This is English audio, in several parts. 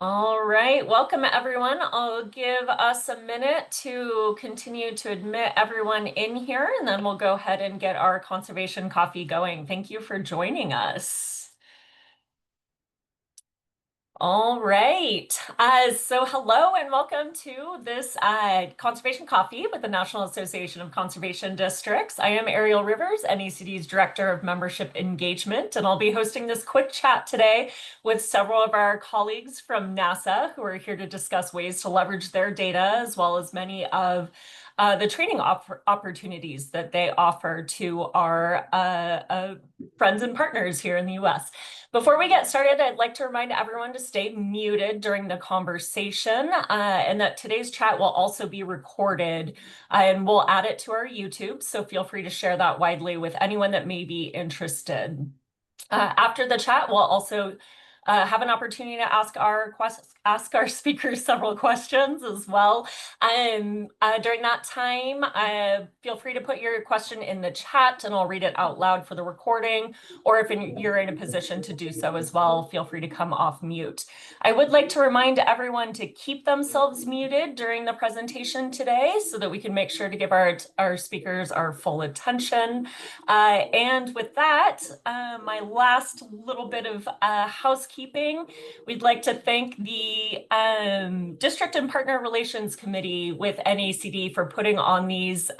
All right, welcome everyone. I'll give us a minute to continue to admit everyone in here, and then we'll go ahead and get our conservation coffee going. Thank you for joining us. All right. So hello and welcome to this Conservation Coffee with the National Association of Conservation Districts. I am Ariel Rivers, NACD's Director of Membership Engagement, and I'll be hosting this quick chat today with several of our colleagues from NASA who are here to discuss ways to leverage their data as well as many of the training opportunities that they offer to our friends and partners here in the US. Before we get started, I'd like to remind everyone to stay muted during the conversation and that today's chat will also be recorded and we'll add it to our YouTube. So feel free to share that widely with anyone that may be interested. After the chat, we'll also have an opportunity to ask our speakers several questions as well. During that time, feel free to put your question in the chat and I'll read it out loud for the recording, or if you're in a position to do so as well, feel free to come off mute. I would like to remind everyone to keep themselves muted during the presentation today so that we can make sure to give our speakers our full attention. And with that, my last little bit of housekeeping, we'd like to thank the District and Partner Relations Committee with NACD for putting on these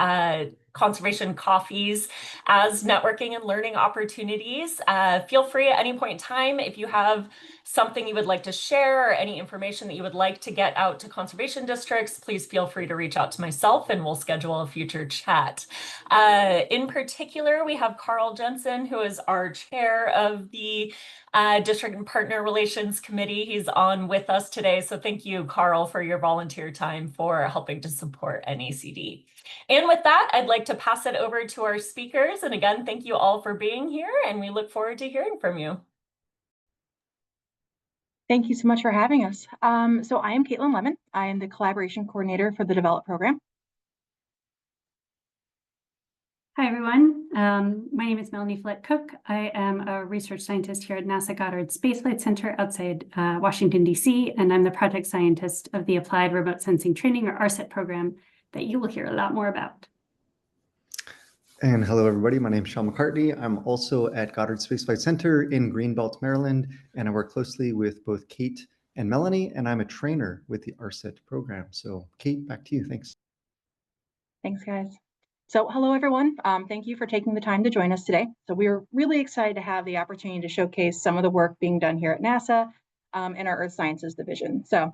conservation coffees as networking and learning opportunities. Feel free at any point in time, if you have something you would like to share or any information that you would like to get out to conservation districts, please feel free to reach out to myself and we'll schedule a future chat. In particular, we have Carl Jensen, who is our chair of the District and Partner Relations Committee. He's on with us today. So thank you, Carl, for your volunteer time for helping to support NACD. And with that, I'd like to pass it over to our speakers. And again, thank you all for being here, and we look forward to hearing from you. Thank you so much for having us. So I am Caitlin Lemon. I am the collaboration coordinator for the Develop program. Hi, everyone. My name is Melanie Flett-Cook. I am a research scientist here at NASA Goddard Space Flight Center outside Washington, D.C., and I'm the project scientist of the Applied Remote Sensing Training, or ARSET program, that you will hear a lot more about. And hello, everybody. My name is Sean McCartney. I'm also at Goddard Space Flight Center in Greenbelt, Maryland, and I work closely with both Kate and Melanie, and I'm a trainer with the ARSET program. So Kate, back to you. Thanks. Thanks, guys. So hello, everyone. Thank you for taking the time to join us today. So we're really excited to have the opportunity to showcase some of the work being done here at NASA in our Earth Sciences division. So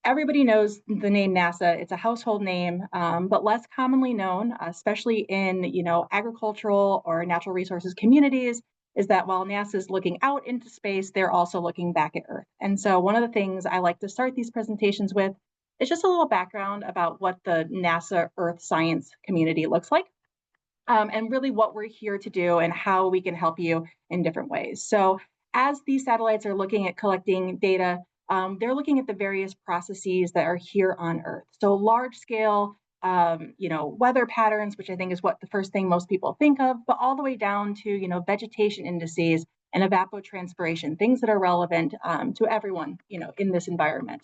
everybody knows the name NASA. It's a household name, but less commonly known, especially in agricultural or natural resources communities, is that while NASA is looking out into space, they're also looking back at Earth. And so one of the things I like to start these presentations with is just a little background about what the NASA Earth science community looks like, and really what we're here to do and how we can help you in different ways. So as these satellites are looking at collecting data, they're looking at the various processes that are here on Earth. So large scale, weather patterns, which I think is what the first thing most people think of, but all the way down to, vegetation indices and evapotranspiration, things that are relevant to everyone, in this environment.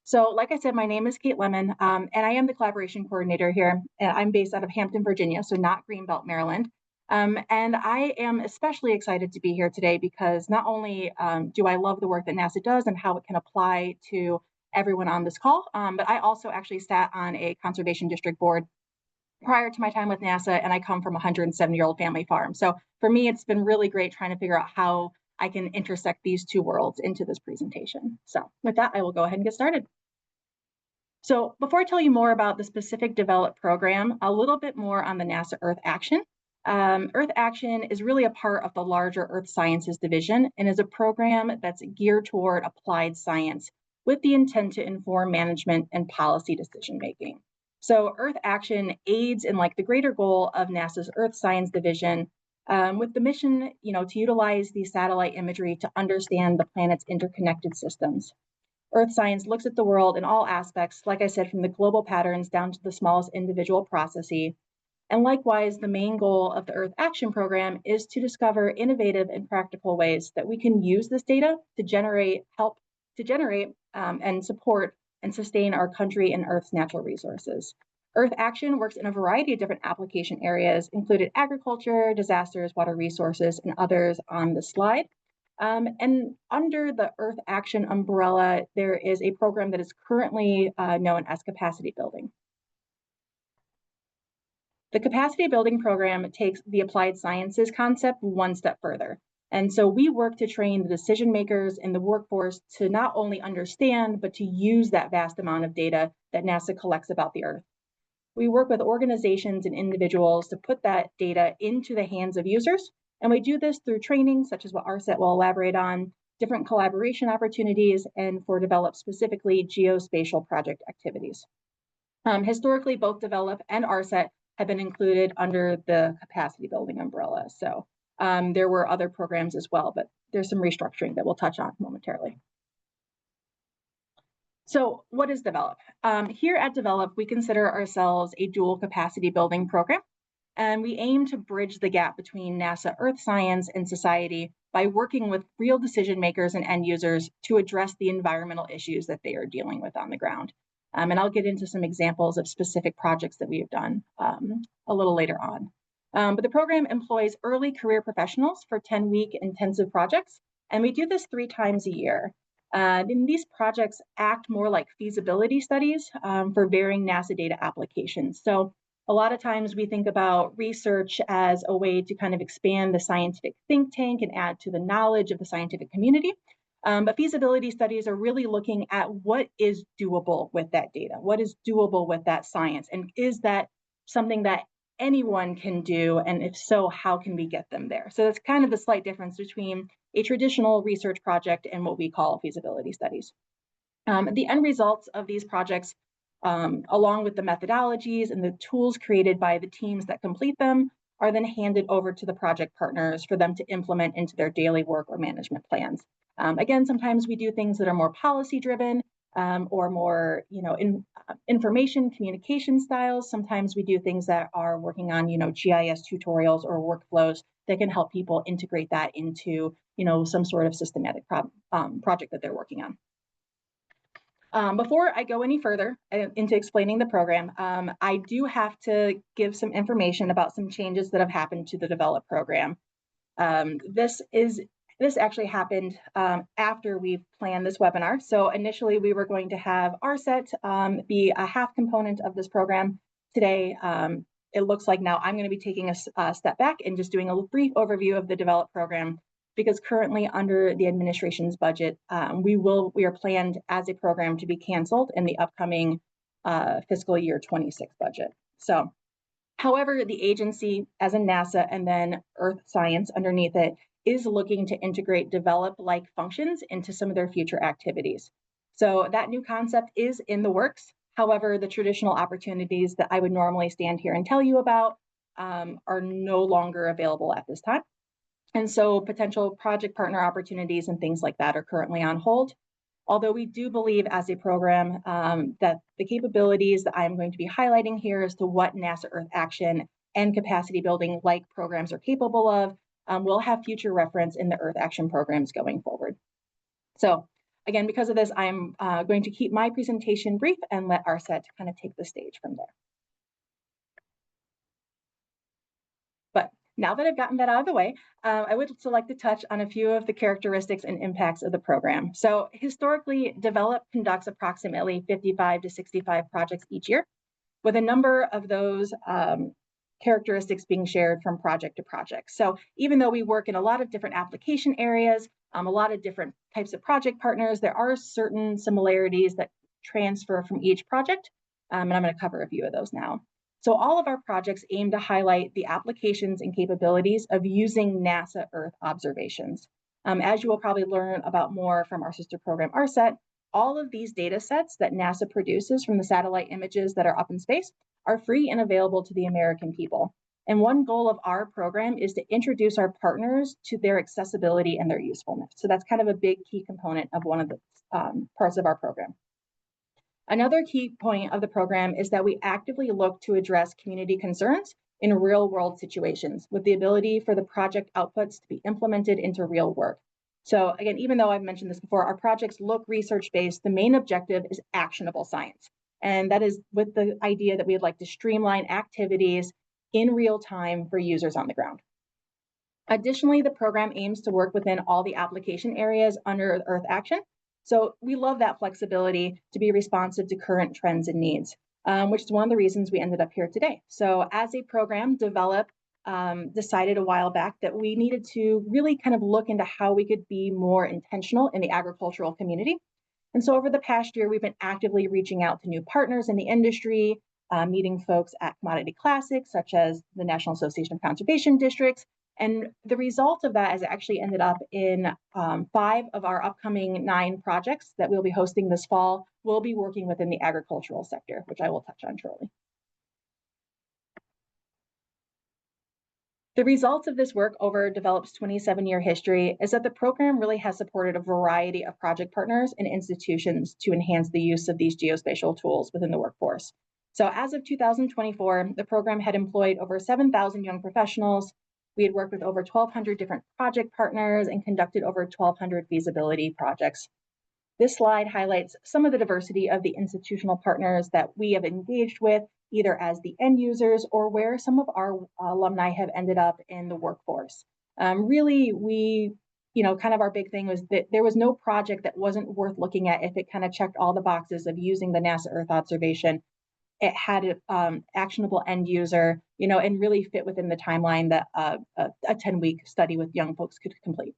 So like I said, my name is Kate Lemon, and I am the collaboration coordinator here. I'm based out of Hampton, Virginia, so not Greenbelt, Maryland. And I am especially excited to be here today because not only do I love the work that NASA does and how it can apply to everyone on this call, but I also actually sat on a conservation district board prior to my time with NASA, and I come from a 170-year-old family farm. So for me, it's been really great trying to figure out how I can intersect these two worlds into this presentation. So with that, I will go ahead and get started. So before I tell you more about the specific Develop program, a little bit more on the NASA Earth Action. Earth Action is really a part of the larger Earth Sciences division and is a program that's geared toward applied science with the intent to inform management and policy decision making. So Earth Action aids in the greater goal of NASA's Earth Science division with the mission, to utilize the satellite imagery to understand the planet's interconnected systems. Earth science looks at the world in all aspects, like I said, from the global patterns down to the smallest individual processes. And likewise, the main goal of the Earth Action Program is to discover innovative and practical ways that we can use this data to generate help to generate and support and sustain our country and Earth's natural resources. Earth Action works in a variety of different application areas, included agriculture, disasters, water resources, and others on the slide. And under the Earth Action umbrella, there is a program that is currently known as capacity building. The capacity building program takes the applied sciences concept one step further. And so we work to train the decision makers in the workforce to not only understand, but to use that vast amount of data that NASA collects about the Earth. We work with organizations and individuals to put that data into the hands of users. And we do this through training, such as what ARSET will elaborate on, different collaboration opportunities, and for develop specifically geospatial project activities. Historically, both develop and ARSET have been included under the capacity building umbrella. So there were other programs as well, but there's some restructuring that we'll touch on momentarily. So what is Develop? Here at Develop, we consider ourselves a dual capacity building program, and we aim to bridge the gap between NASA Earth science and society by working with real decision makers and end users to address the environmental issues that they are dealing with on the ground. And I'll get into some examples of specific projects that we have done a little later on. But the program employs early career professionals for 10-week intensive projects, and we do this 3 times a year. And these projects act more like feasibility studies for varying NASA data applications. So a lot of times we think about research as a way to kind of expand the scientific think tank and add to the knowledge of the scientific community. But feasibility studies are really looking at what is doable with that data, what is doable with that science, and is that something that anyone can do, and if so, how can we get them there? So that's kind of the slight difference between a traditional research project and what we call feasibility studies. The end results of these projects, along with the methodologies and the tools created by the teams that complete them, are then handed over to the project partners for them to implement into their daily work or management plans. Again, sometimes we do things that are more policy driven, or more, information communication styles. Sometimes we do things that are working on, GIS tutorials or workflows that can help people integrate that into, some sort of systematic project that they're working on. Before I go any further into explaining the program, I do have to give some information about some changes that have happened to the Develop program. This actually happened after we planned this webinar. So initially we were going to have ARSET be a half component of this program. Today, it looks like now I'm going to be taking a step back and just doing a brief overview of the Develop program, because currently under the administration's budget, we are planned as a program to be canceled in the upcoming fiscal year 26 budget. So, however, the agency, as in NASA and then Earth Science underneath it, is looking to integrate Develop-like functions into some of their future activities. So that new concept is in the works. However, the traditional opportunities that I would normally stand here and tell you about are no longer available at this time. And so potential project partner opportunities and things like that are currently on hold. Although we do believe as a program that the capabilities that I'm going to be highlighting here as to what NASA Earth Action and capacity building like programs are capable of, will have future reference in the Earth Action programs going forward. So again, because of this, I'm going to keep my presentation brief and let ARSET kind of take the stage from there. But now that I've gotten that out of the way, I would also like to touch on a few of the characteristics and impacts of the program. So historically, Develop conducts approximately 55 to 65 projects each year, with a number of those characteristics being shared from project to project. So even though we work in a lot of different application areas, a lot of different types of project partners, there are certain similarities that transfer from each project, and I'm going to cover a few of those now. So all of our projects aim to highlight the applications and capabilities of using NASA Earth observations. As you will probably learn about more from our sister program, ARSET, all of these data sets that NASA produces from the satellite images that are up in space are free and available to the American people. And one goal of our program is to introduce our partners to their accessibility and their usefulness. So that's kind of a big key component of one of the parts of our program. Another key point of the program is that we actively look to address community concerns in real world situations with the ability for the project outputs to be implemented into real work. So again, even though I've mentioned this before, our projects look research-based, the main objective is actionable science. And that is with the idea that we'd like to streamline activities in real time for users on the ground. Additionally, the program aims to work within all the application areas under Earth Action. So we love that flexibility to be responsive to current trends and needs, which is one of the reasons we ended up here today. So as a program decided a while back that we needed to really kind of look into how we could be more intentional in the agricultural community. And so over the past year, we've been actively reaching out to new partners in the industry, meeting folks at commodity classics, such as the National Association of Conservation Districts. And the result of that has actually ended up in 5 of our upcoming 9 projects that we'll be hosting this fall. We'll be working within the agricultural sector, which I will touch on shortly. The results of this work over Develop's 27-year history is that the program really has supported a variety of project partners and institutions to enhance the use of these geospatial tools within the workforce. So as of 2024, the program had employed over 7,000 young professionals. We had worked with over 1,200 different project partners and conducted over 1,200 feasibility projects. This slide highlights some of the diversity of the institutional partners that we have engaged with, either as the end users or where some of our alumni have ended up in the workforce. Really, kind of our big thing was that there was no project that wasn't worth looking at if it kind of checked all the boxes of using the NASA Earth observation. It had an actionable end user, and really fit within the timeline that a 10-week study with young folks could complete.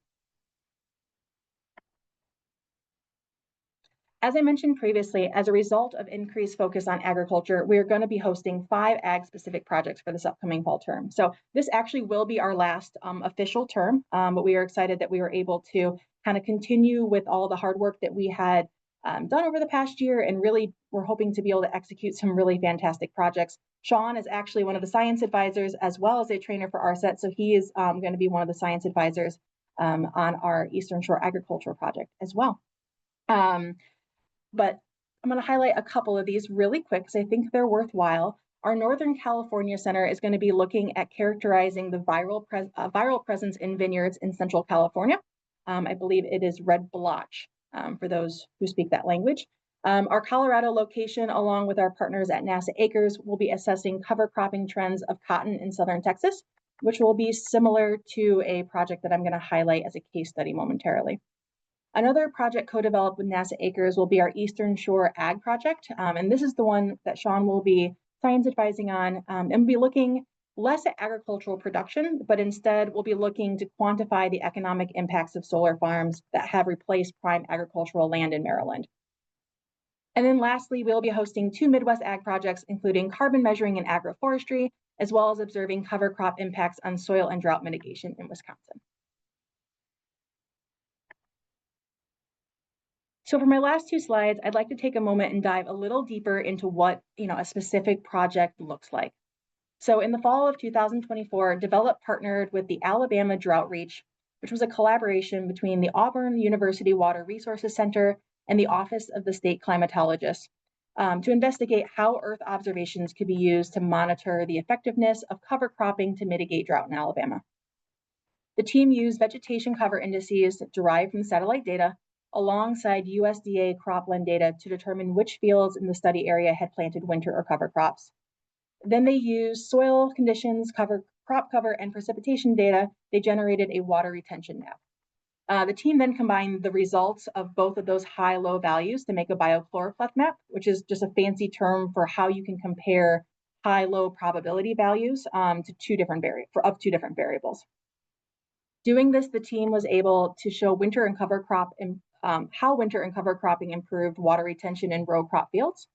As I mentioned previously, as a result of increased focus on agriculture, we're going to be hosting 5 ag-specific projects for this upcoming fall term. So this actually will be our last official term, but we are excited that we were able to kind of continue with all the hard work that we had done over the past year, and really we're hoping to be able to execute some really fantastic projects. Sean is actually one of the science advisors as well as a trainer for ARSET, so he is going to be one of the science advisors on our Eastern Shore Agriculture project as well. But I'm going to highlight a couple of these really quick because I think they're worthwhile. Our Northern California Center is going to be looking at characterizing the viral presence in vineyards in Central California. I believe it is red blotch for those who speak that language. Our Colorado location, along with our partners at NASA Acres, will be assessing cover cropping trends of cotton in Southern Texas, which will be similar to a project that I'm going to highlight as a case study momentarily. Another project co-developed with NASA Acres will be our Eastern Shore Ag project. And this is the one that Sean will be science advising on, and we'll be looking less at agricultural production, but instead we'll be looking to quantify the economic impacts of solar farms that have replaced prime agricultural land in Maryland. And then lastly, we'll be hosting 2 Midwest Ag projects, including carbon measuring and agroforestry, as well as observing cover crop impacts on soil and drought mitigation in Wisconsin. So for my last 2 slides, I'd like to take a moment and dive a little deeper into what a specific project looks like. So in the fall of 2024, Develop partnered with the Alabama Drought Reach, which was a collaboration between the Auburn University Water Resources Center and the Office of the State Climatologist to investigate how Earth observations could be used to monitor the effectiveness of cover cropping to mitigate drought in Alabama. The team used vegetation cover indices derived from satellite data alongside USDA cropland data to determine which fields in the study area had planted winter or cover crops. Then they used soil conditions, crop cover, and precipitation data. They generated a water retention map. The team then combined the results of both of those high-low values to make a biochloroploth map, which is just a fancy term for how you can compare high-low probability values to 2 different variables. Doing this, the team was able to show winter and cover crop how winter and cover cropping improved water retention in row crop fields.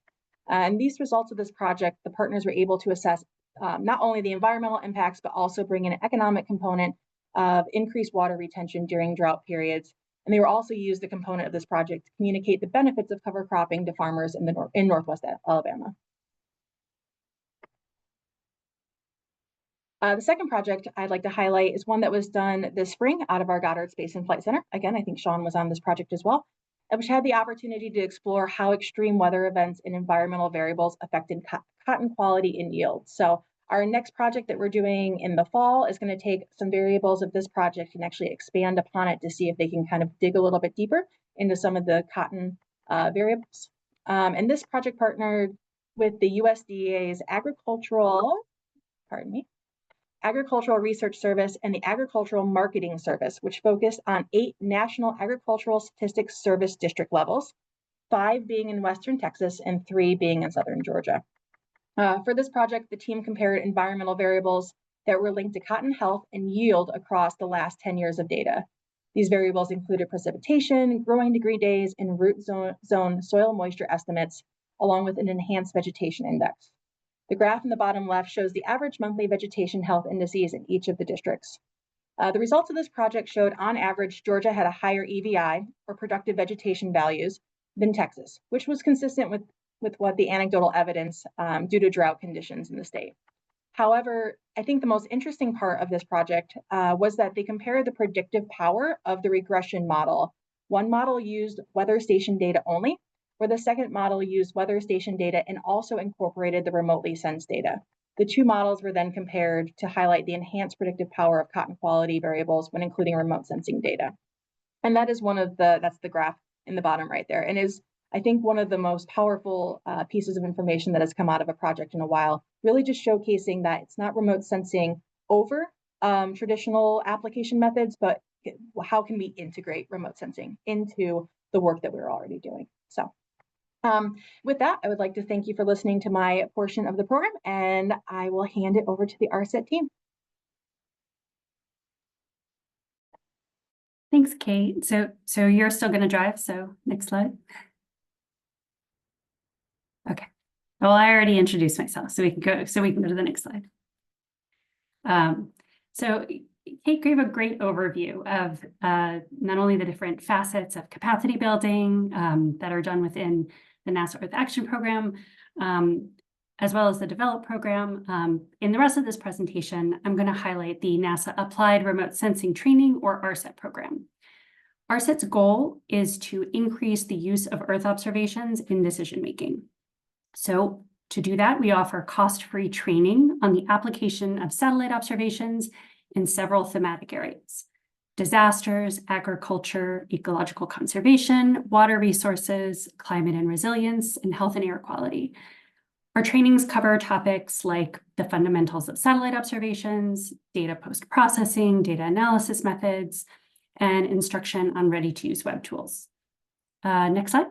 And these results of this project, the partners were able to assess not only the environmental impacts, but also bring in an economic component of increased water retention during drought periods. And they were also used the component of this project to communicate the benefits of cover cropping to farmers in Northwest Alabama. The second project I'd like to highlight is one that was done this spring out of our Goddard Space and Flight Center. Again, I think Sean was on this project as well, which had the opportunity to explore how extreme weather events and environmental variables affected cotton quality and yield. So Our next project that we're doing in the fall is going to take some variables of this project and actually expand upon it to see if they can kind of dig a little bit deeper into some of the cotton variables. And this project partnered with the USDA's Agricultural Research Service and the Agricultural Marketing Service, which focused on 8 national agricultural statistics service district levels, 5 being in Western Texas and 3 being in Southern Georgia. For this project, the team compared environmental variables that were linked to cotton health and yield across the last 10 years of data. These variables included precipitation, growing degree days, and root zone soil moisture estimates, along with an enhanced vegetation index. The graph in the bottom left shows the average monthly vegetation health indices in each of the districts. The results of this project showed, on average, Georgia had a higher EVI, or productive vegetation values, than Texas, which was consistent with what the anecdotal evidence due to drought conditions in the state. However, I think the most interesting part of this project was that they compared the predictive power of the regression model. One model used weather station data only, where the second model used weather station data and also incorporated the remotely sensed data. The 2 models were then compared to highlight the enhanced predictive power of cotton quality variables when including remote sensing data. And that is that's the graph in the bottom right there, and is, I think, one of the most powerful pieces of information that has come out of a project in a while, really just showcasing that it's not remote sensing over traditional application methods, but how can we integrate remote sensing into the work that we're already doing. So with that, I would like to thank you for listening to my portion of the program, and I will hand it over to the ARSET team. Thanks, Kate. So you're still going to drive, so next slide. Okay. Well, I already introduced myself, so we can go to the next slide. So Kate gave a great overview of not only the different facets of capacity building that are done within the NASA Earth Action Program, as well as the DEVELOP program. In the rest of this presentation, I'm going to highlight the NASA Applied Remote Sensing Training, or ARSET program. ARSET's goal is to increase the use of Earth observations in decision-making. So to do that, we offer cost-free training on the application of satellite observations in several thematic areas: disasters, agriculture, ecological conservation, water resources, climate and resilience, and health and air quality. Our trainings cover topics like the fundamentals of satellite observations, data post-processing, data analysis methods, and instruction on ready-to-use web tools. Next slide.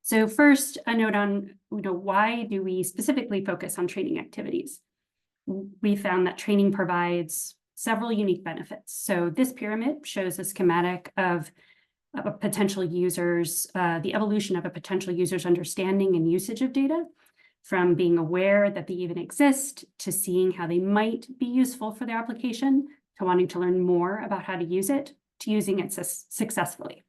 So first, a note on why do we specifically focus on training activities? We found that training provides several unique benefits. So this pyramid shows a schematic of a potential user's, the evolution of a potential user's understanding and usage of data, from being aware that they even exist, to seeing how they might be useful for their application, to wanting to learn more about how to use it, to using it successfully.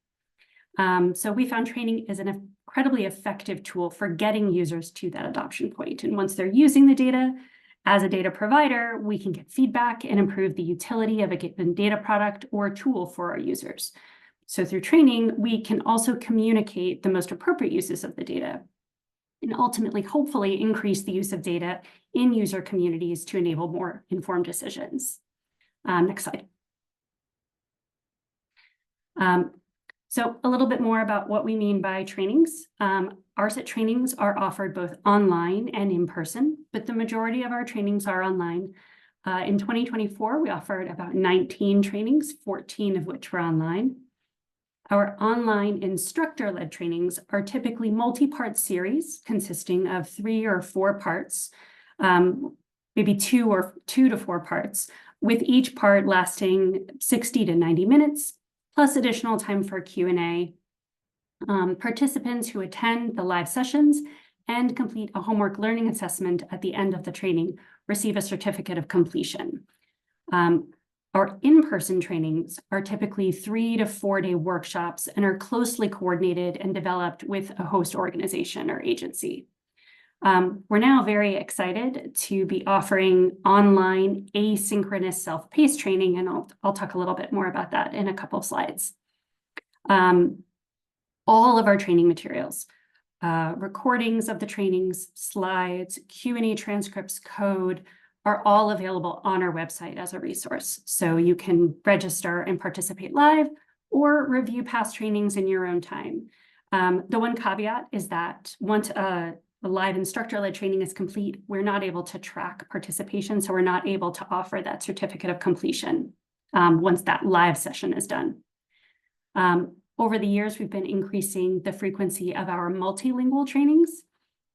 So we found training is an incredibly effective tool for getting users to that adoption point. And once they're using the data, as a data provider, we can get feedback and improve the utility of a given data product or tool for our users. So through training, we can also communicate the most appropriate uses of the data, and ultimately, hopefully, increase the use of data in user communities to enable more informed decisions. Next slide. So a little bit more about what we mean by trainings. ARSET trainings are offered both online and in person, but the majority of our trainings are online. In 2024, we offered about 19 trainings, 14 of which were online. Our online instructor-led trainings are typically multi-part series consisting of 3 or 4 parts, maybe 2 to 4 parts, with each part lasting 60 to 90 minutes, plus additional time for Q&A. Participants who attend the live sessions and complete a homework learning assessment at the end of the training receive a certificate of completion. Our in-person trainings are typically 3 to 4 day workshops and are closely coordinated and developed with a host organization or agency. We're now very excited to be offering online asynchronous self-paced training, and I'll talk a little bit more about that in a couple of slides. All of our training materials recordings of the trainings, slides, Q&A transcripts, code are all available on our website as a resource. So you can register and participate live or review past trainings in your own time. The one caveat is that once a live instructor-led training is complete, we're not able to track participation, so we're not able to offer that certificate of completion once that live session is done. Over the years, we've been increasing the frequency of our multilingual trainings.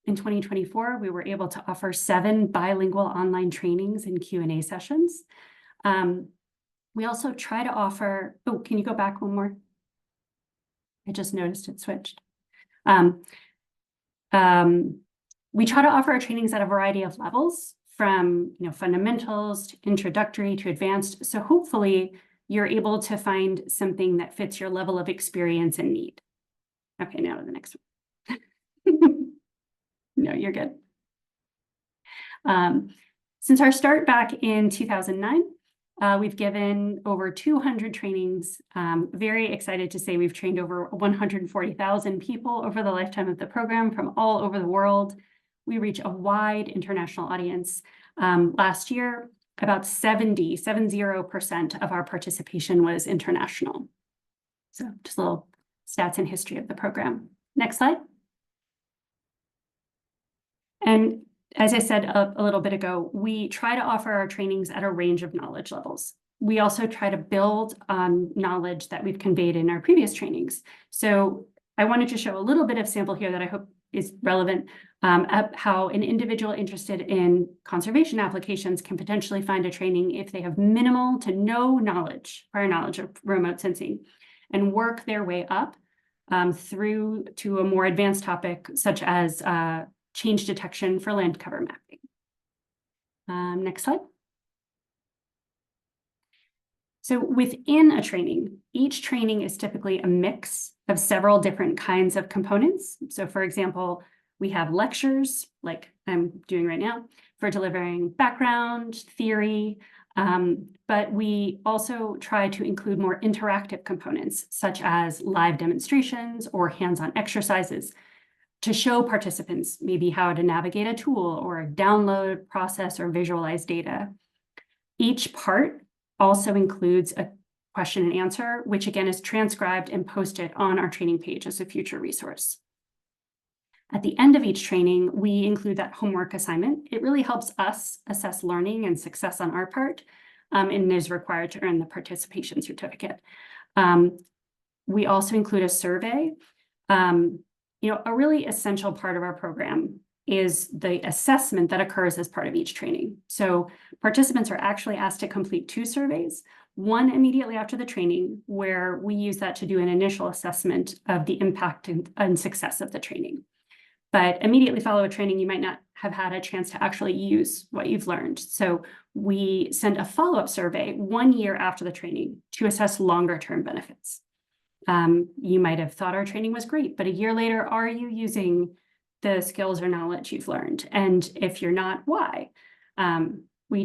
In 2024, we were able to offer 7 bilingual online trainings and Q&A sessions. We also try to offer, oh, can you go back one more? I just noticed it switched. We try to offer our trainings at a variety of levels, from fundamentals to introductory to advanced. So hopefully you're able to find something that fits your level of experience and need. Okay, now to the next one. No, you're good. Since our start back in 2009, we've given over 200 trainings. Very excited to say we've trained over 140,000 people over the lifetime of the program from all over the world. We reach a wide international audience. Last year, about 70% of our participation was international. So just a little stats and history of the program. Next slide. And as I said a little bit ago, we try to offer our trainings at a range of knowledge levels. We also try to build on knowledge that we've conveyed in our previous trainings. So I wanted to show a little bit of sample here that I hope is relevant, how an individual interested in conservation applications can potentially find a training if they have minimal to no prior knowledge of remote sensing, and work their way up through to a more advanced topic, such as change detection for land cover mapping. Next slide. So within a training, each training is typically a mix of several different kinds of components. So for example, we have lectures, like I'm doing right now, for delivering background, theory, but we also try to include more interactive components, such as live demonstrations or hands-on exercises, to show participants maybe how to navigate a tool or download, process, or visualize data. Each part also includes a question and answer, which again is transcribed and posted on our training page as a future resource. At the end of each training, we include that homework assignment. It really helps us assess learning and success on our part, and is required to earn the participation certificate. We also include a survey. A really essential part of our program is the assessment that occurs as part of each training. So participants are actually asked to complete 2 surveys, one immediately after the training, where we use that to do an initial assessment of the impact and success of the training. But immediately follow a training, you might not have had a chance to actually use what you've learned. So we send a follow-up survey 1 year after the training to assess longer-term benefits. You might have thought our training was great, but a year later, are you using the skills or knowledge you've learned? And if you're not, why? We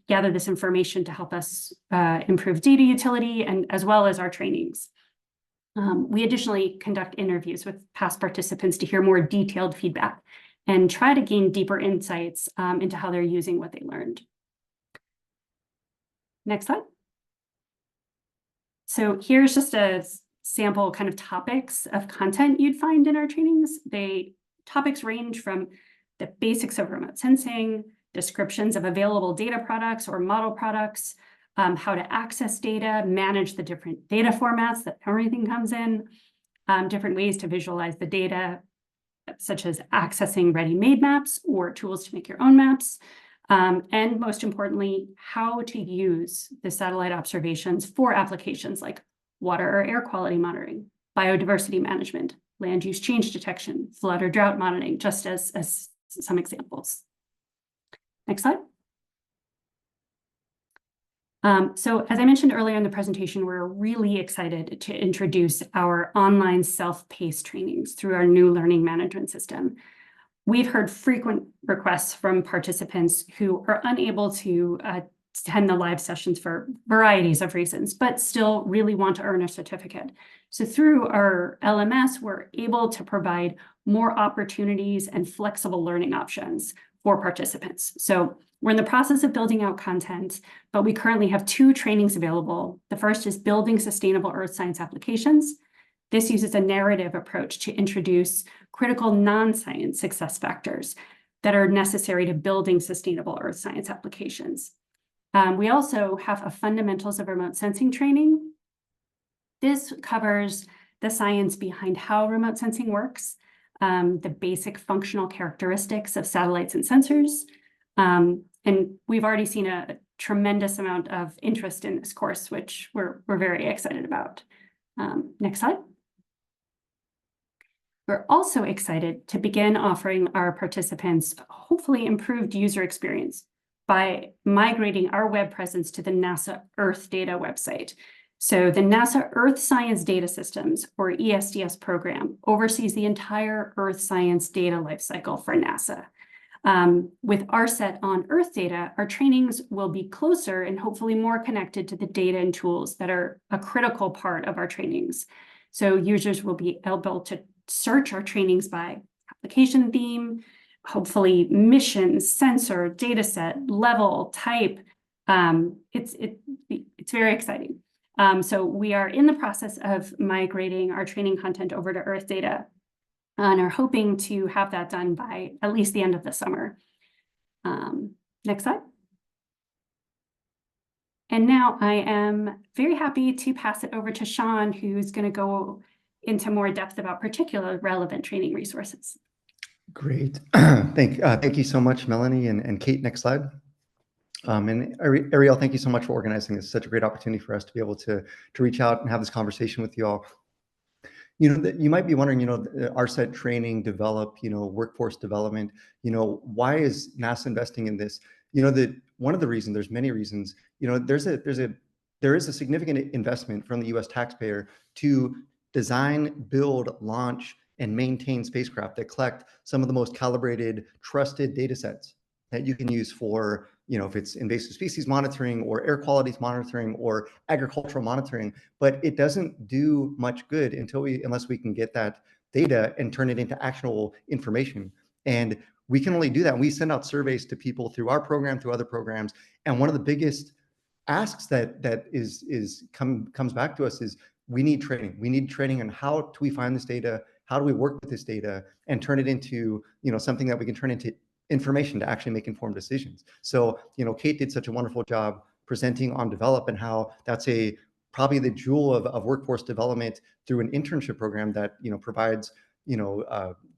gather this information to help us improve data utility and as well as our trainings. We additionally conduct interviews with past participants to hear more detailed feedback and try to gain deeper insights into how they're using what they learned. Next slide. So here's just a sample kind of topics of content you'd find in our trainings. Topics range from the basics of remote sensing, descriptions of available data products or model products, how to access data, manage the different data formats that everything comes in, different ways to visualize the data, such as accessing ready-made maps or tools to make your own maps, and most importantly, how to use the satellite observations for applications like water or air quality monitoring, biodiversity management, land use change detection, flood or drought monitoring, just as some examples. Next slide. So as I mentioned earlier in the presentation, we're really excited to introduce our online self-paced trainings through our new learning management system. We've heard frequent requests from participants who are unable to attend the live sessions for varieties of reasons, but still really want to earn a certificate. So through our LMS, we're able to provide more opportunities and flexible learning options for participants. So we're in the process of building out content, but we currently have 2 trainings available. The first is Building Sustainable Earth Science Applications. This uses a narrative approach to introduce critical non-science success factors that are necessary to building sustainable earth science applications. We also have a Fundamentals of Remote Sensing training. This covers the science behind how remote sensing works, the basic functional characteristics of satellites and sensors. And we've already seen a tremendous amount of interest in this course, which we're very excited about. Next slide. We're also excited to begin offering our participants hopefully improved user experience by migrating our web presence to the NASA Earth Data website. So the NASA Earth Science Data Systems, or ESDS program, oversees the entire Earth science data lifecycle for NASA. With ARSET on Earth data, our trainings will be closer and hopefully more connected to the data and tools that are a critical part of our trainings. So users will be able to search our trainings by application theme, hopefully mission, sensor, data set, level, type. It's very exciting. So we are in the process of migrating our training content over to Earth data and are hoping to have that done by at least the end of the summer. Next slide. And now I am very happy to pass it over to Sean, who's going to go into more depth about particular relevant training resources. Great. Thank you so much, Melanie and Kate. Next slide. And Ariel, thank you so much for organizing this. It's such a great opportunity for us to be able to reach out and have this conversation with you all. You might be wondering, ARSET training, workforce development, why is NASA investing in this? One of the reasons, there's many reasons, there is a significant investment from the US taxpayer to design, build, launch, and maintain spacecraft that collect some of the most calibrated, trusted data sets that you can use for, if it's invasive species monitoring or air quality monitoring or agricultural monitoring, but it doesn't do much good unless we can get that data and turn it into actionable information. And we can only do that. We send out surveys to people through our program, through other programs. And one of the biggest asks that comes back to us is we need training. We need training on how do we find this data? How do we work with this data and turn it into, something that we can turn into information to actually make informed decisions. So, Kate did such a wonderful job presenting on Develop and how that's probably the jewel of workforce development through an internship program that, provides,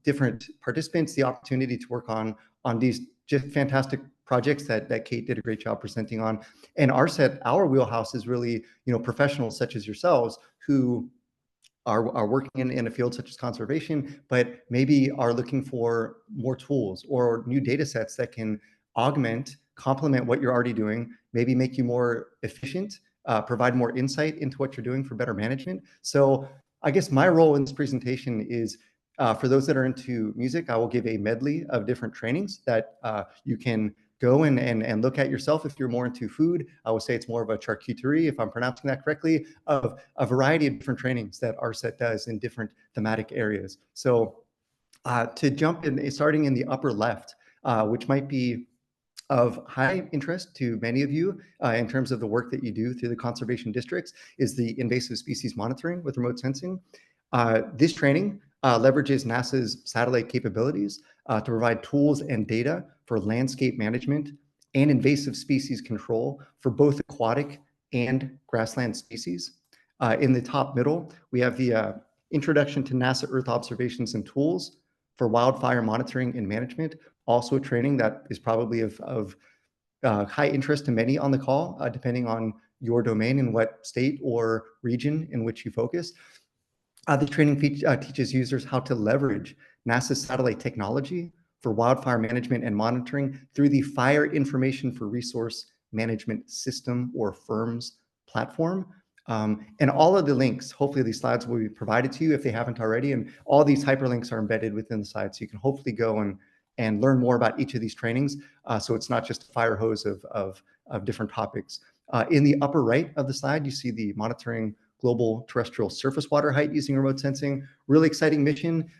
different participants the opportunity to work on these just fantastic projects that Kate did a great job presenting on. And ARSET, our wheelhouse is really, professionals such as yourselves who are working in a field such as conservation, but maybe are looking for more tools or new data sets that can complement what you're already doing, maybe make you more efficient, provide more insight into what you're doing for better management. So I guess my role in this presentation is, for those that are into music, I will give a medley of different trainings that you can go and look at yourself. If you're more into food, I would say it's more of a charcuterie, if I'm pronouncing that correctly, of a variety of different trainings that ARSET does in different thematic areas. So to jump in, starting in the upper left, which might be of high interest to many of you in terms of the work that you do through the conservation districts, is the invasive species monitoring with remote sensing. This training leverages NASA's satellite capabilities to provide tools and data for landscape management and invasive species control for both aquatic and grassland species. In the top middle, we have the Introduction to NASA Earth Observations and Tools for Wildfire Monitoring and Management, also a training that is probably of high interest to many on the call, depending on your domain and what state or region in which you focus. The training teaches users how to leverage NASA's satellite technology for wildfire management and monitoring through the Fire Information for Resource Management System, or FIRMS platform. And all of the links, hopefully these slides will be provided to you if they haven't already, and all these hyperlinks are embedded within the site, so you can hopefully go and learn more about each of these trainings. So it's not just a fire hose of of different topics. In the upper right of the slide, you see the monitoring global terrestrial surface water height using remote sensing. Really exciting mission.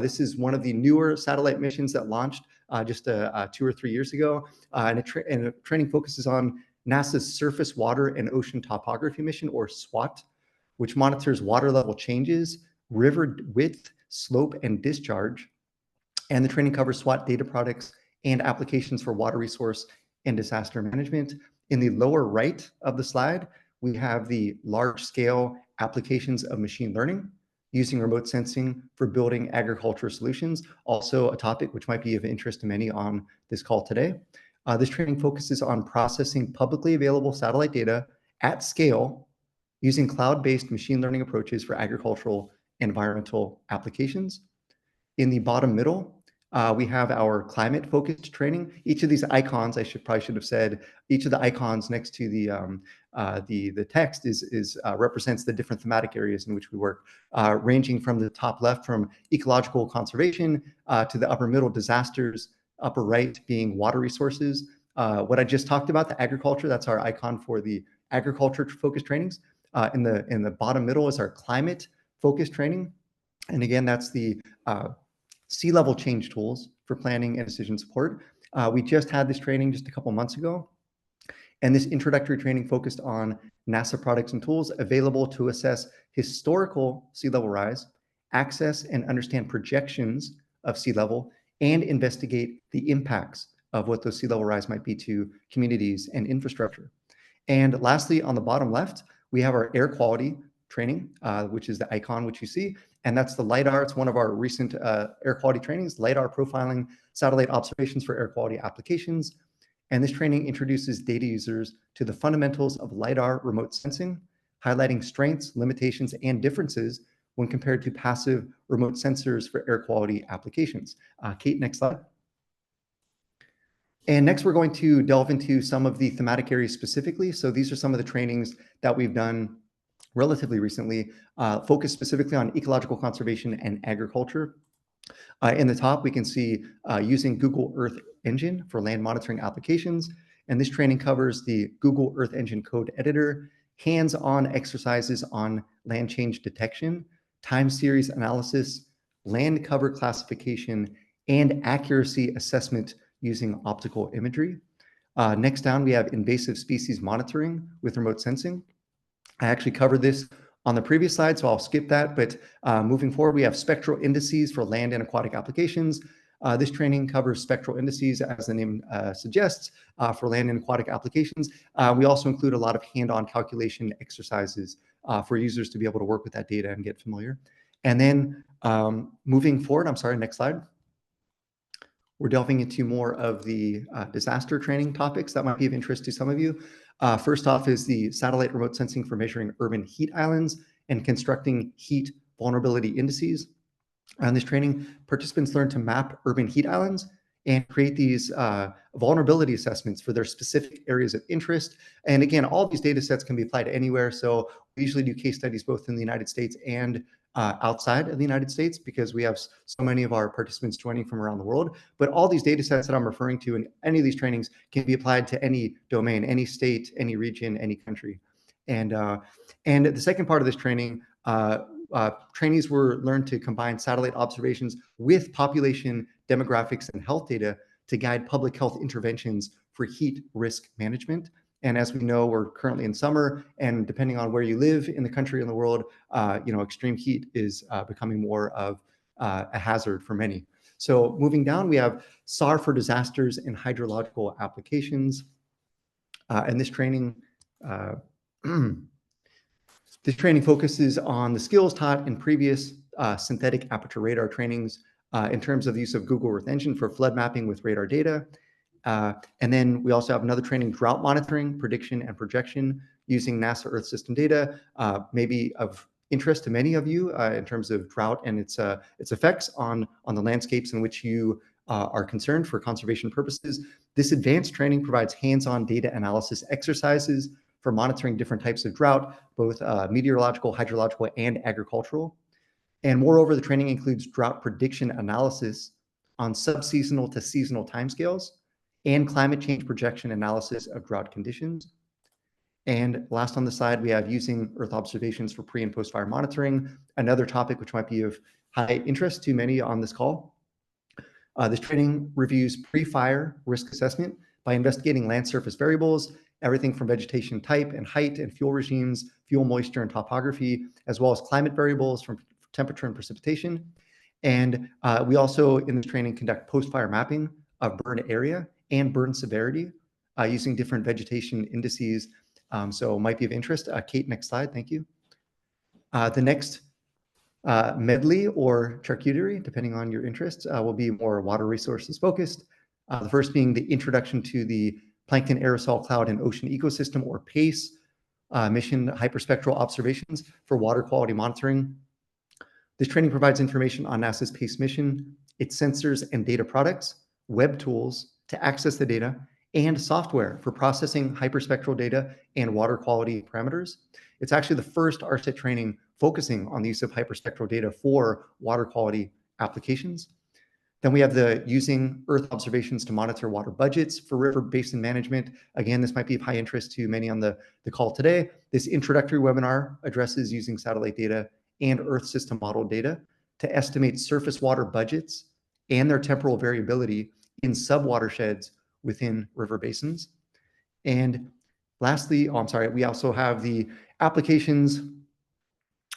This is one of the newer satellite missions that launched just 2 or 3 years ago. And the training focuses on NASA's Surface Water and Ocean Topography Mission, or SWOT, which monitors water level changes, river width, slope, and discharge. And the training covers SWOT data products and applications for water resource and disaster management. In the lower right of the slide, we have the large-scale applications of machine learning using remote sensing for building agriculture solutions, also a topic which might be of interest to many on this call today. This training focuses on processing publicly available satellite data at scale using cloud-based machine learning approaches for agricultural and environmental applications. In the bottom middle, we have our climate-focused training. Each of these icons, I probably should have said, each of the icons next to the text represents the different thematic areas in which we work, ranging from the top left from ecological conservation to the upper middle disasters, upper right being water resources. What I just talked about, the agriculture, that's our icon for the agriculture-focused trainings. In the bottom middle is our climate-focused training. And again, that's the sea level change tools for planning and decision support. We just had this training just a couple months ago. And this introductory training focused on NASA products and tools available to assess historical sea level rise, access and understand projections of sea level, and investigate the impacts of what those sea level rise might be to communities and infrastructure. And lastly, on the bottom left, we have our air quality training, which is the icon which you see. And that's the LiDAR. It's one of our recent air quality trainings, LiDAR profiling satellite observations for air quality applications. And this training introduces data users to the fundamentals of LiDAR remote sensing, highlighting strengths, limitations, and differences when compared to passive remote sensors for air quality applications. Kate, next slide. And next, we're going to delve into some of the thematic areas specifically. So these are some of the trainings that we've done relatively recently, focused specifically on ecological conservation and agriculture. In the top, we can see using Google Earth Engine for land monitoring applications. And this training covers the Google Earth Engine code editor, hands-on exercises on land change detection, time series analysis, land cover classification, and accuracy assessment using optical imagery. Next down, we have invasive species monitoring with remote sensing. I actually covered this on the previous slide, so I'll skip that. But moving forward, we have spectral indices for land and aquatic applications. This training covers spectral indices, as the name suggests, for land and aquatic applications. We also include a lot of hand-on calculation exercises for users to be able to work with that data and get familiar. And then moving forward, I'm sorry, next slide. We're delving into more of the disaster training topics that might be of interest to some of you. First off is the satellite remote sensing for measuring urban heat islands and constructing heat vulnerability indices. On this training, participants learn to map urban heat islands and create these vulnerability assessments for their specific areas of interest. And again, all these data sets can be applied anywhere. So we usually do case studies both in the United States and outside of the United States, because we have so many of our participants joining from around the world. But all these data sets that I'm referring to in any of these trainings can be applied to any domain, any state, any region, any country. And the second part of this training, trainees were learned to combine satellite observations with population demographics and health data to guide public health interventions for heat risk management. And as we know, we're currently in summer, and depending on where you live in the country and the world, extreme heat is becoming more of a hazard for many. So moving down, we have SAR for disasters and hydrological applications. And this training, this training focuses on the skills taught in previous synthetic aperture radar trainings in terms of the use of Google Earth Engine for flood mapping with radar data. And then we also have another training, drought monitoring, prediction, and projection using NASA Earth system data, maybe of interest to many of you in terms of drought and its effects on the landscapes in which you are concerned for conservation purposes. This advanced training provides hands-on data analysis exercises for monitoring different types of drought, both meteorological, hydrological, and agricultural. And moreover, the training includes drought prediction analysis on subseasonal to seasonal timescales and climate change projection analysis of drought conditions. And last on the side, we have using Earth observations for pre and post fire monitoring, another topic which might be of high interest to many on this call. This training reviews pre-fire risk assessment by investigating land surface variables, everything from vegetation type and height and fuel regimes, fuel moisture and topography, as well as climate variables from temperature and precipitation. And we also, in this training, conduct post-fire mapping of burn area and burn severity using different vegetation indices. So it might be of interest. Kate, next slide. Thank you. The next medley or charcuterie, depending on your interests, will be more water resources focused. The first being the introduction to the Plankton Aerosol Cloud and Ocean Ecosystem, or PACE, mission hyperspectral observations for water quality monitoring. This training provides information on NASA's PACE mission, its sensors and data products, web tools to access the data, and software for processing hyperspectral data and water quality parameters. It's actually the first ARSET training focusing on the use of hyperspectral data for water quality applications. Then we have the using Earth observations to monitor water budgets for river basin management. Again, this might be of high interest to many on the call today. This introductory webinar addresses using satellite data and Earth system model data to estimate surface water budgets and their temporal variability in subwatersheds within river basins. And lastly, we also have the applications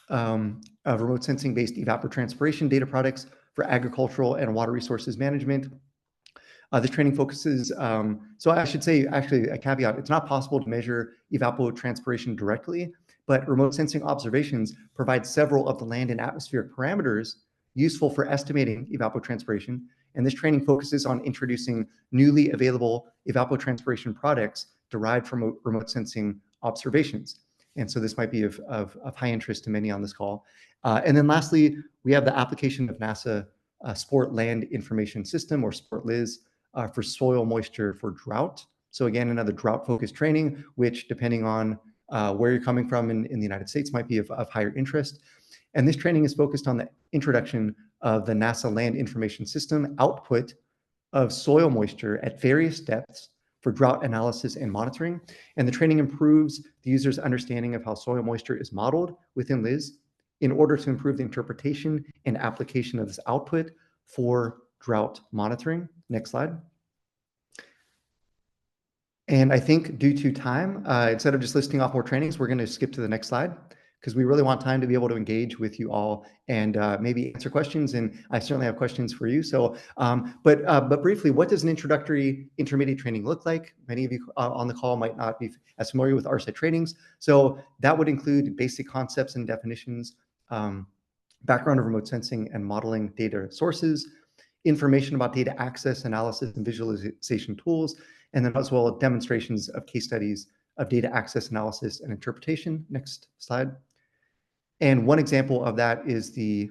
of remote sensing based evapotranspiration data products for agricultural and water resources management. This training focuses, so I should say, actually a caveat, it's not possible to measure evapotranspiration directly, but remote sensing observations provide several of the land and atmospheric parameters useful for estimating evapotranspiration. And this training focuses on introducing newly available evapotranspiration products derived from remote sensing observations. And so this might be of high interest to many on this call. And then lastly, we have the application of NASA Sport Land Information System, or SPORT-LIS, for soil moisture for drought. So again, another drought-focused training, which depending on where you're coming from in the United States might be of higher interest. And this training is focused on the introduction of the NASA Land Information System output of soil moisture at various depths for drought analysis and monitoring. And the training improves the user's understanding of how soil moisture is modeled within LIS in order to improve the interpretation and application of this output for drought monitoring. Next slide. And I think due to time, instead of just listing off more trainings, we're going to skip to the next slide because we really want time to be able to engage with you all and maybe answer questions. And I certainly have questions for you. So, but briefly, what does an introductory intermediate training look like? Many of you on the call might not be as familiar with ARSET trainings. So that would include basic concepts and definitions, background of remote sensing and modeling data sources, information about data access, analysis, and visualization tools, and then as well demonstrations of case studies of data access, analysis, and interpretation. Next slide. And one example of that is the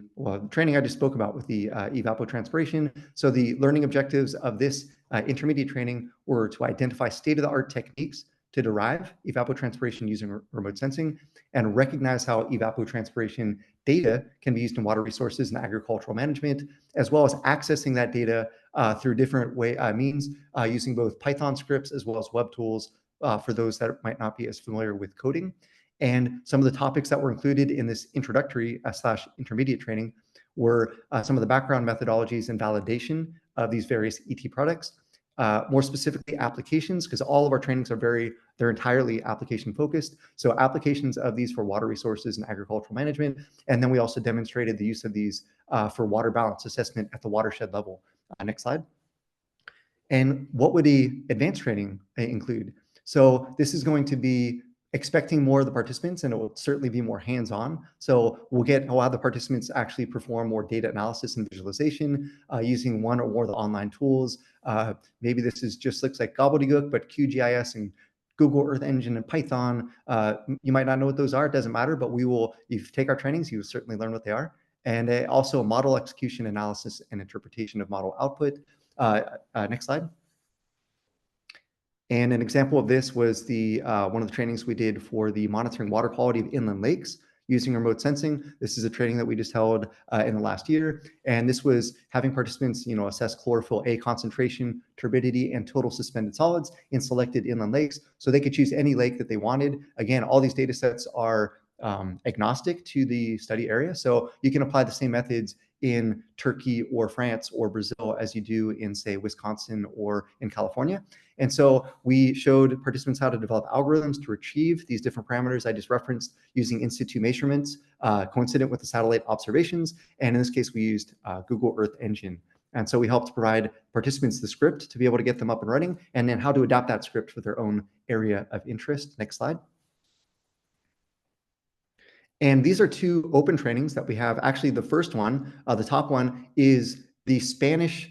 training I just spoke about with the evapotranspiration. So the learning objectives of this intermediate training were to identify state-of-the-art techniques to derive evapotranspiration using remote sensing and recognize how evapotranspiration data can be used in water resources and agricultural management, as well as accessing that data through different means using both Python scripts as well as web tools for those that might not be as familiar with coding. And some of the topics that were included in this introductory / intermediate training were some of the background methodologies and validation of these various ET products, more specifically applications, because all of our trainings are they're entirely application focused. So applications of these for water resources and agricultural management. And then we also demonstrated the use of these for water balance assessment at the watershed level. Next slide. And what would the advanced training include? So this is going to be expecting more of the participants, and it will certainly be more hands-on. So we'll have the participants actually perform more data analysis and visualization using one or more of the online tools. Maybe this looks like gobbledygook, but QGIS and Google Earth Engine and Python. You might not know what those are, it doesn't matter, but if you take our trainings, you will certainly learn what they are. And also model execution, analysis, and interpretation of model output. Next slide. And an example of this was one of the trainings we did for the monitoring water quality of inland lakes using remote sensing. This is a training that we just held in the last year. And this was having participants, assess chlorophyll A concentration, turbidity, and total suspended solids in selected inland lakes. So they could choose any lake that they wanted. Again, all these data sets are agnostic to the study area. So you can apply the same methods in Turkey or France or Brazil as you do in, say, Wisconsin or in California. And so we showed participants how to develop algorithms to retrieve these different parameters I just referenced using in situ measurements coincident with the satellite observations. And in this case, we used Google Earth Engine. And so we helped provide participants the script to be able to get them up and running, and then how to adapt that script for their own area of interest. Next slide. And these are two open trainings that we have. Actually, the first one, the top one, is the Spanish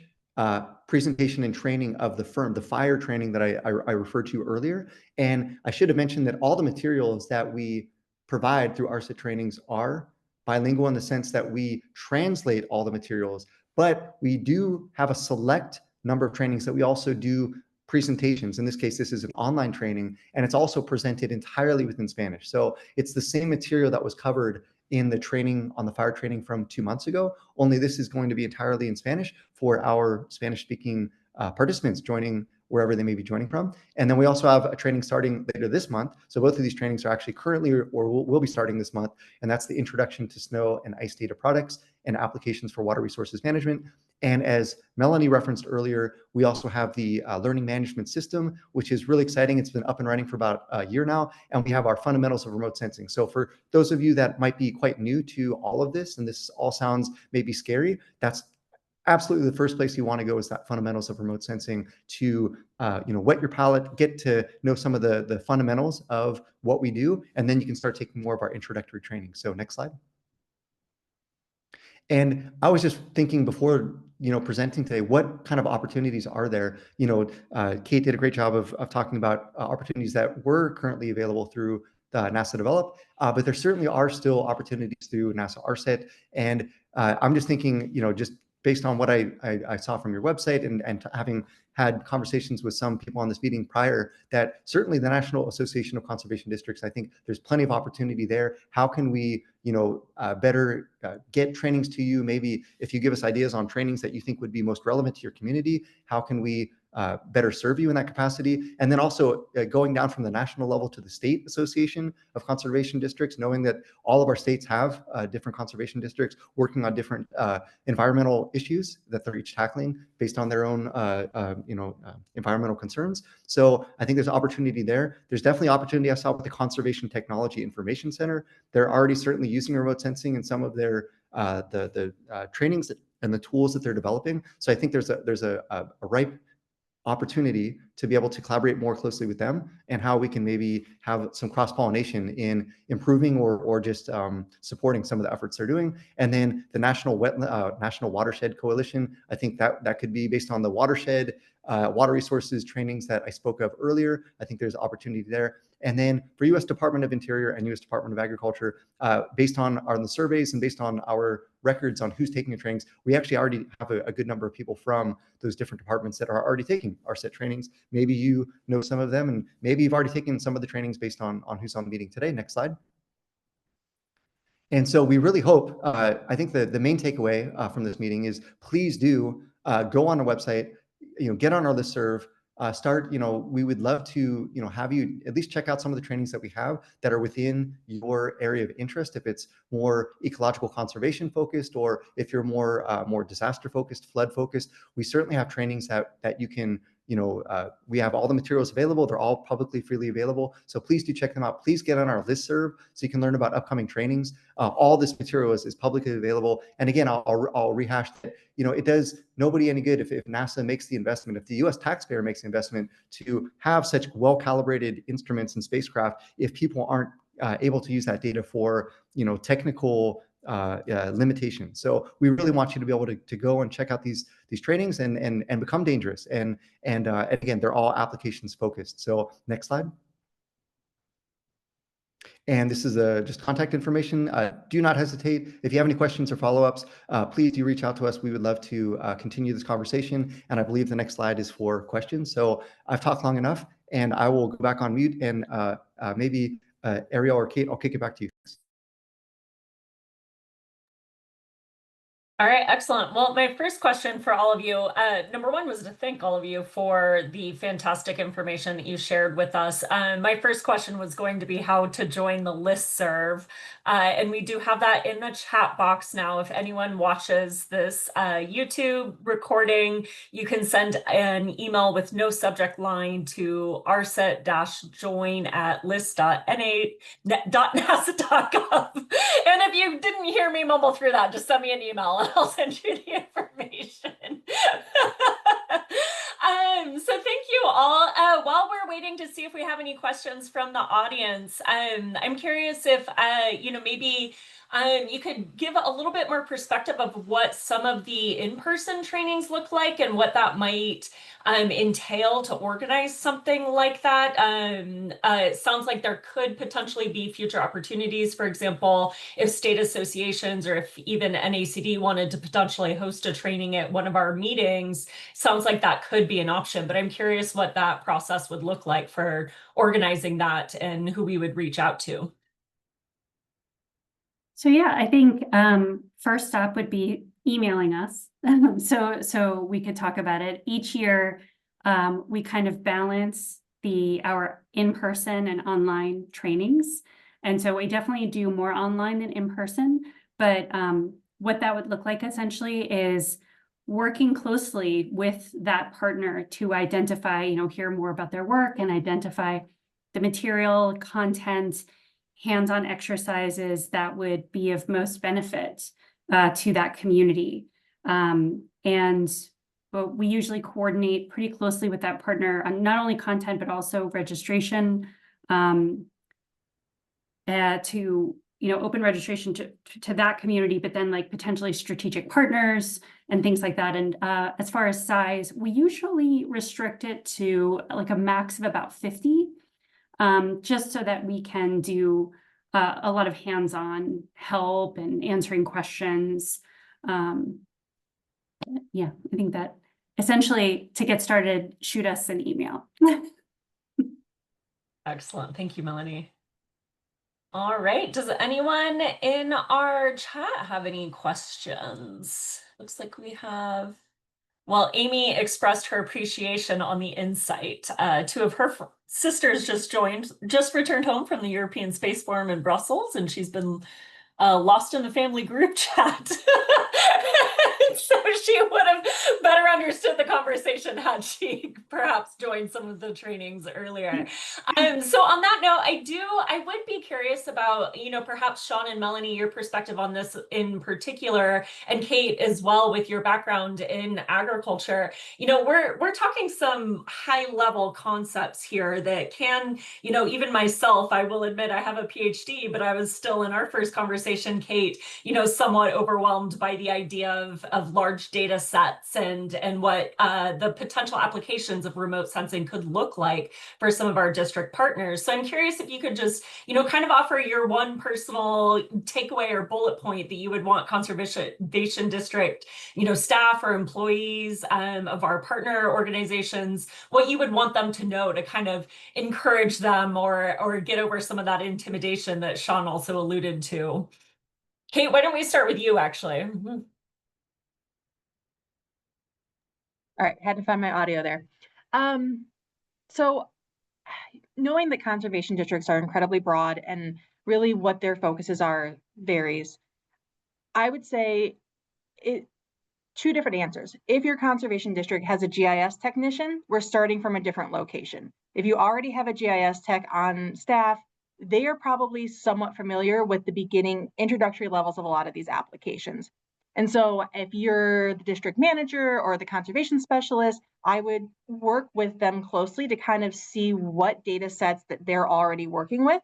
presentation and training of the firm, the FIRE training that I referred to earlier. And I should have mentioned that all the materials that we provide through ARSET trainings are bilingual in the sense that we translate all the materials, but we do have a select number of trainings that we also do presentations. In this case, this is an online training, and it's also presented entirely within Spanish. So it's the same material that was covered in the training on the FIRE training from 2 months ago, only this is going to be entirely in Spanish for our Spanish-speaking participants joining wherever they may be joining from. And then we also have a training starting later this month. So both of these trainings are actually currently or will be starting this month, and that's the Introduction to Snow and Ice Data Products and Applications for Water Resources Management. And as Melanie referenced earlier, we also have the learning management system, which is really exciting. It's been up and running for about a year now, and we have our fundamentals of remote sensing. So for those of you that might be quite new to all of this, and this all sounds maybe scary, that's absolutely the first place you want to go, is that fundamentals of remote sensing to wet your palate, get to know some of the fundamentals of what we do, and then you can start taking more of our introductory training. So next slide. And I was just thinking before, presenting today, what kind of opportunities are there? Kate did a great job of talking about opportunities that were currently available through NASA Develop, but there certainly are still opportunities through NASA ARSET. And I'm just thinking, just based on what I saw from your website and having had conversations with some people on this meeting prior, that certainly the National Association of Conservation Districts, I think there's plenty of opportunity there. How can we, better get trainings to you? Maybe if you give us ideas on trainings that you think would be most relevant to your community, how can we better serve you in that capacity? And then also going down from the national level to the state association of conservation districts, knowing that all of our states have different conservation districts working on different environmental issues that they're each tackling based on their own environmental concerns. So I think there's opportunity there. There's definitely opportunity I saw with the Conservation Technology Information Center. They're already certainly using remote sensing in some of their trainings and the tools that they're developing. So I think there's a ripe opportunity to be able to collaborate more closely with them, and how we can maybe have some cross-pollination in improving or just supporting some of the efforts they're doing. And then the National Watershed Coalition, I think that could be based on the watershed water resources trainings that I spoke of earlier. I think there's opportunity there. And then for U.S. Department of Interior and U.S. Department of Agriculture, based on the surveys and based on our records on who's taking the trainings, we actually already have a good number of people from those different departments that are already taking ARSET trainings. Maybe you know some of them, and maybe you've already taken some of the trainings based on who's on the meeting today. Next slide. And so we really hope, I think the main takeaway from this meeting is, please do go on our website, get on our listserv, start, we would love to, have you at least check out some of the trainings that we have that are within your area of interest. If it's more ecological conservation focused, or if you're more disaster focused, flood focused, we certainly have trainings that you can, we have all the materials available. They're all publicly freely available. So please do check them out. Please get on our listserv so you can learn about upcoming trainings. All this material is publicly available. And again, I'll rehash that, it does nobody any good if NASA makes the investment, if the US taxpayer makes the investment to have such well-calibrated instruments and spacecraft, if people aren't able to use that data for, technical limitations. So we really want you to be able to go and check out these trainings and become dangerous. And again, they're all applications focused. So next slide. And this is just contact information. Do not hesitate. If you have any questions or follow-ups, please do reach out to us. We would love to continue this conversation. And I believe the next slide is for questions. So I've talked long enough, and I will go back on mute, and maybe Ariel or Kate, I'll kick it back to you. All right, excellent. Well, my first question for all of you, number one was to thank all of you for the fantastic information that you shared with us. My first question was going to be how to join the listserv. And we do have that in the chat box now. If anyone watches this YouTube recording, you can send an email with no subject line to arset-join@list.nasa.gov. And if you didn't hear me mumble through that, just send me an email and I'll send you the information. So thank you all. While we're waiting to see if we have any questions from the audience, I'm curious if maybe you could give a little bit more perspective of what some of the in-person trainings look like and what that might entail to organize something like that. It sounds like there could potentially be future opportunities. For example, if state associations or if even NACD wanted to potentially host a training at one of our meetings, sounds like that could be an option. But I'm curious what that process would look like for organizing that and who we would reach out to. So yeah, I think first step would be emailing us so we could talk about it. Each year, we kind of balance our in-person and online trainings. And so we definitely do more online than in-person, but what that would look like essentially is working closely with that partner to identify, hear more about their work and identify the material, content, hands-on exercises that would be of most benefit to that community. But we usually coordinate pretty closely with that partner on not only content, but also registration to open registration to that community, but then like potentially strategic partners and things like that. And as far as size, we usually restrict it to like a max of about 50. Just so that we can do a lot of hands-on help and answering questions. Yeah, I think that essentially to get started, shoot us an email. Excellent. Thank you, Melanie. All right. Does anyone in our chat have any questions? Looks like we have. Well, Amy expressed her appreciation on the insight. Two of her sisters just returned home from the European Space Forum in Brussels, and she's been lost in the family group chat. So she would have better understood the conversation had she perhaps joined some of the trainings earlier. So on that note, I would be curious about, perhaps Sean and Melanie, your perspective on this in particular, and Kate as well with your background in agriculture. We're talking some high level concepts here that can, even myself, I will admit I have a PhD, but I was still in our first conversation, Kate, somewhat overwhelmed by the idea of large data sets and what the potential applications of remote sensing could look like for some of our district partners. So I'm curious if you could just, kind of offer your one personal takeaway or bullet point that you would want conservation district, staff or employees of our partner organizations, what you would want them to know to kind of encourage them or get over some of that intimidation that Sean also alluded to. Kate, why don't we start with you, actually? All right, had to find my audio there. So knowing that conservation districts are incredibly broad and really what their focuses are varies, I would say two different answers. If your conservation district has a GIS technician, we're starting from a different location. If you already have a GIS tech on staff, they are probably somewhat familiar with the beginning introductory levels of a lot of these applications. And so if you're the district manager or the conservation specialist, I would work with them closely to kind of see what data sets that they're already working with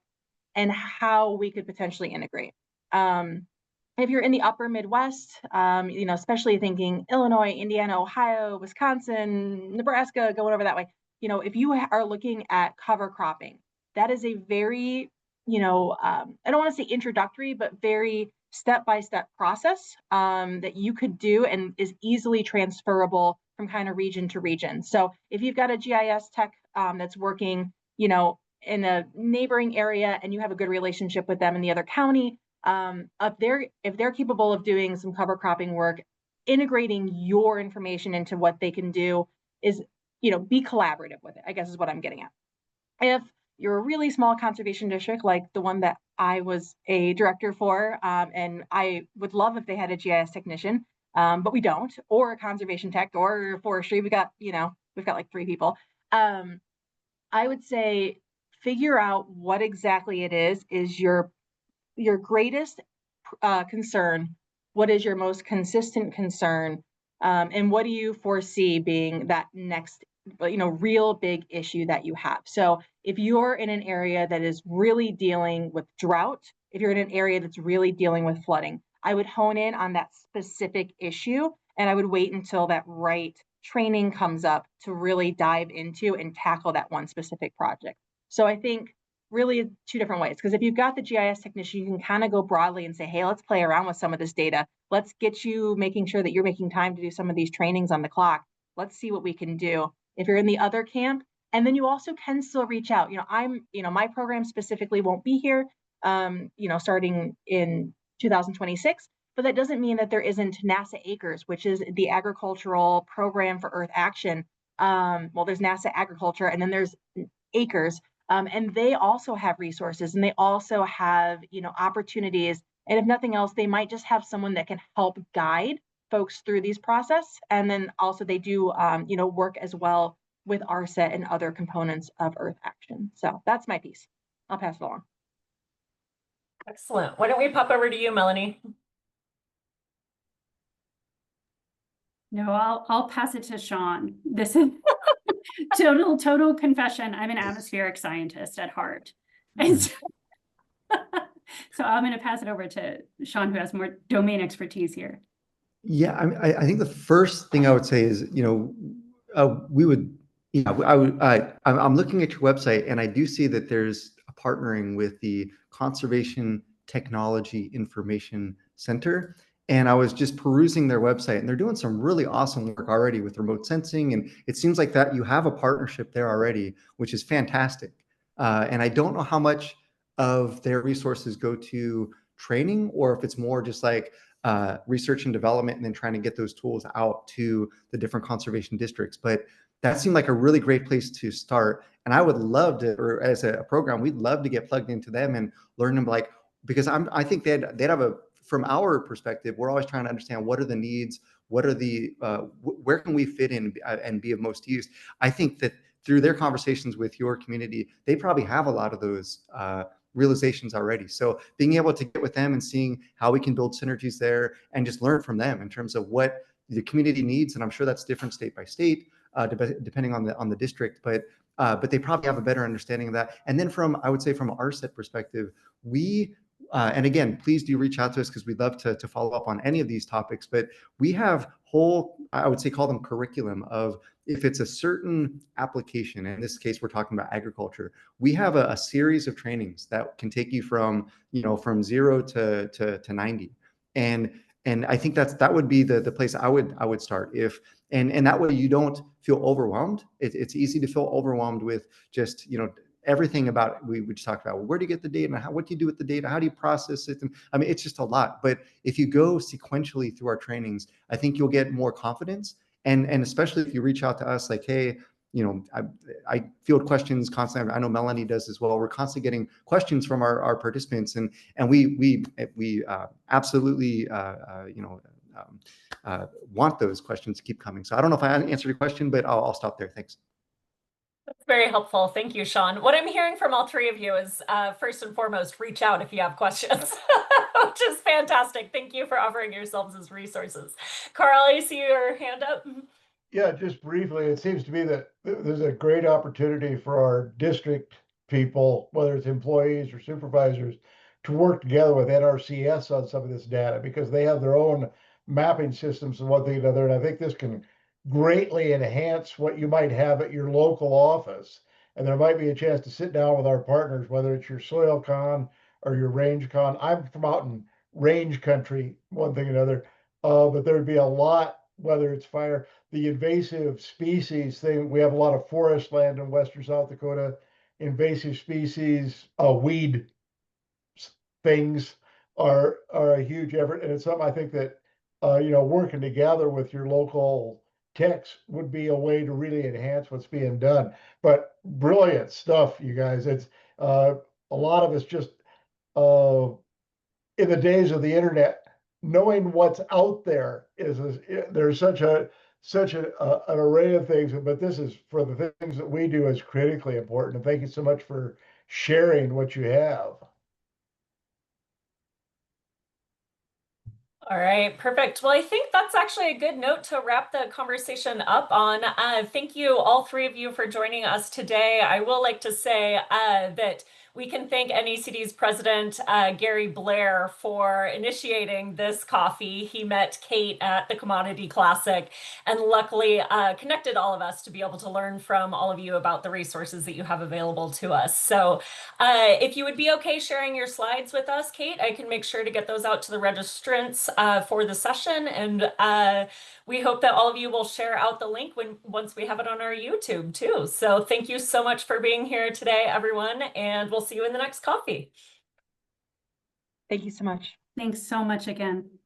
and how we could potentially integrate. If you're in the upper Midwest, especially thinking Illinois, Indiana, Ohio, Wisconsin, Nebraska, going over that way, if you are looking at cover cropping, that is a very, I don't want to say introductory, but very step-by-step process that you could do and is easily transferable from kind of region to region. So if you've got a GIS tech that's working, in a neighboring area and you have a good relationship with them in the other county, if they're capable of doing some cover cropping work, integrating your information into what they can do is, be collaborative with it, I guess is what I'm getting at. If you're a really small conservation district like the one that I was a director for, and I would love if they had a GIS technician, but we don't, or a conservation tech or forestry. We've got like 3 people. I would say figure out what exactly it is your greatest concern. What is your most consistent concern? And what do you foresee being that next, real big issue that you have? So if you're in an area that is really dealing with drought, if you're in an area that's really dealing with flooding, I would hone in on that specific issue, and I would wait until that right training comes up to really dive into and tackle that one specific project. So I think really 2 different ways, because if you've got the GIS technician, you can kind of go broadly and say, hey, let's play around with some of this data. Let's get you making sure that you're making time to do some of these trainings on the clock. Let's see what we can do. If you're in the other camp, and then you also can still reach out. My program specifically won't be here, starting in 2026, but that doesn't mean that there isn't NASA Acres, which is the agricultural program for Earth Action. Well, there's NASA Agriculture, and then there's Acres. And they also have resources, and they also have, opportunities. And if nothing else, they might just have someone that can help guide folks through these process. And then also they do, work as well with ARSET and other components of Earth Action. So that's my piece. I'll pass it along. Excellent. Why don't we pop over to you, Melanie? No, I'll pass it to Sean. This is total confession. I'm an atmospheric scientist at heart. And so, so I'm going to pass it over to Sean, who has more domain expertise here. Yeah, I think the first thing I would say is, we would, I'm looking at your website, and I do see that there's a partnering with the Conservation Technology Information Center. And I was just perusing their website, and they're doing some really awesome work already with remote sensing. And it seems like that you have a partnership there already, which is fantastic. And I don't know how much of their resources go to training, or if it's more just like research and development, and then trying to get those tools out to the different conservation districts. But that seemed like a really great place to start. And I would love to, or as a program, we'd love to get plugged into them and learn them, because I think they'd have from our perspective, we're always trying to understand what are the needs, what are the, where can we fit in and be of most use. I think that through their conversations with your community, they probably have a lot of those realizations already. So being able to get with them and seeing how we can build synergies there and just learn from them in terms of what the community needs. And I'm sure that's different state by state, depending on the district, but they probably have a better understanding of that. And then I would say from an ARSET perspective, and again, please do reach out to us, because we'd love to follow up on any of these topics. But we have whole, I would say, call them curriculum of, if it's a certain application, in this case, we're talking about agriculture, we have a series of trainings that can take you from 0 to 90. And I think that would be the place I would start, and that way you don't feel overwhelmed. It's easy to feel overwhelmed with just, everything about, we just talked about, well, where do you get the data, and what do you do with the data, how do you process it? And I mean, it's just a lot. But if you go sequentially through our trainings, I think you'll get more confidence. And especially if you reach out to us, like, hey, I field questions constantly. I know Melanie does as well. We're constantly getting questions from our participants, and we absolutely want those questions to keep coming. So I don't know if I answered your question, but I'll stop there. Thanks. That's very helpful. Thank you, Sean. What I'm hearing from all 3 of you is, first and foremost, reach out if you have questions, which is fantastic. Thank you for offering yourselves as resources. Carl, I see your hand up. Yeah, just briefly, it seems to me that there's a great opportunity for our district people, whether it's employees or supervisors, to work together with NRCS on some of this data, because they have their own mapping systems and one thing and another. And I think this can greatly enhance what you might have at your local office. And there might be a chance to sit down with our partners, whether it's your soil con or your range con. I'm from out in range country, one thing or another, but there'd be a lot, whether it's fire, the invasive species thing. We have a lot of forest land in western South Dakota, invasive species, weed things. are a huge effort, and it's something I think that working together with your local techs would be a way to really enhance what's being done. But brilliant stuff, you guys. It's a lot of it's just in the days of the internet, knowing what's out there there's such an array of things, but this is for the things that we do is critically important. And thank you so much for sharing what you have. All right, perfect. Well, I think that's actually a good note to wrap the conversation up on. Thank you, all three of you, for joining us today. I will like to say that we can thank NACD's president, Gary Blair, for initiating this coffee. He met Kate at the Commodity Classic and luckily connected all of us to be able to learn from all of you about the resources that you have available to us. So if you would be okay sharing your slides with us, Kate, I can make sure to get those out to the registrants for the session. And we hope that all of you will share out the link once we have it on our YouTube too. So thank you so much for being here today, everyone, and we'll see you in the next coffee. Thank you so much. Thanks so much again.